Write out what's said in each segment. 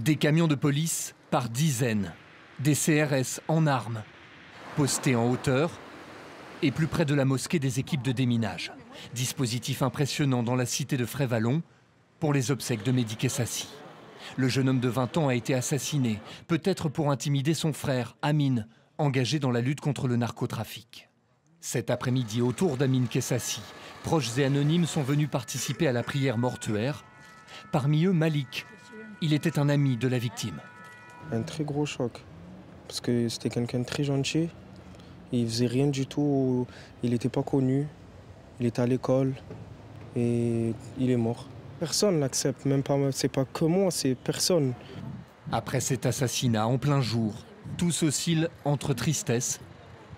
Des camions de police par dizaines, des CRS en armes, postés en hauteur et plus près de la mosquée des équipes de déminage. Dispositif impressionnant dans la cité de Frévalon pour les obsèques de Mehdi Kessassi. Le jeune homme de 20 ans a été assassiné, peut-être pour intimider son frère, Amine, engagé dans la lutte contre le narcotrafic. Cet après-midi, autour d'Amine Kessassi, proches et anonymes sont venus participer à la prière mortuaire. Parmi eux, Malik. Il était un ami de la victime. Un très gros choc, parce que c'était quelqu'un de très gentil. Il faisait rien du tout, il n'était pas connu, il était à l'école et il est mort. Personne n'accepte, même pas, c'est pas que moi, c'est personne. Après cet assassinat en plein jour, tous oscillent entre tristesse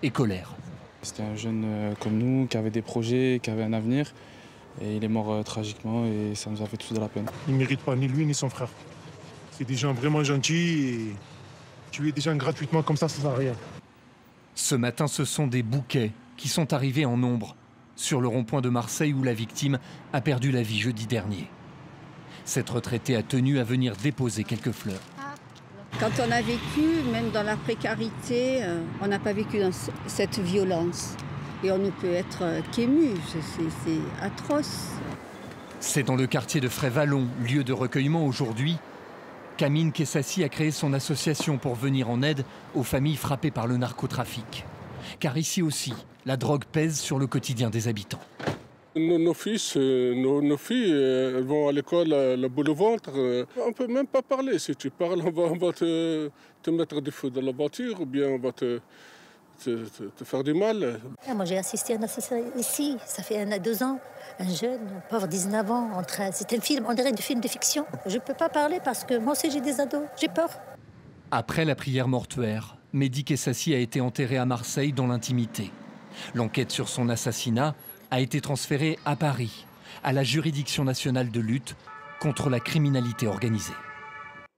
et colère. C'était un jeune comme nous, qui avait des projets, qui avait un avenir. Et il est mort tragiquement et ça nous a fait tous de la peine. Il ne mérite pas ni lui ni son frère. C'est des gens vraiment gentils et tuer des gens gratuitement comme ça sert à rien. Ce matin, ce sont des bouquets qui sont arrivés en nombre sur le rond-point de Marseille où la victime a perdu la vie jeudi dernier. Cette retraitée a tenu à venir déposer quelques fleurs. Quand on a vécu, même dans la précarité, on n'a pas vécu dans cette violence. Et on ne peut être qu'ému, c'est atroce. C'est dans le quartier de Frévalon, lieu de recueillement aujourd'hui, qu'Amine Kessassi a créé son association pour venir en aide aux familles frappées par le narcotrafic. Car ici aussi, la drogue pèse sur le quotidien des habitants. Nos fils, nos filles, elles vont à l'école la boule au ventre. On ne peut même pas parler. Si tu parles, on va te mettre des feux dans la voiture ou bien on va te faire du mal. Moi, j'ai assisté à un assassinat ici, ça fait 1 à 2 ans. Un jeune, pauvre 19 ans, c'est un film, on dirait du film de fiction. Je ne peux pas parler parce que moi aussi j'ai des ados, j'ai peur. Après la prière mortuaire, Mehdi Kessassi a été enterré à Marseille dans l'intimité. L'enquête sur son assassinat a été transférée à Paris, à la juridiction nationale de lutte contre la criminalité organisée.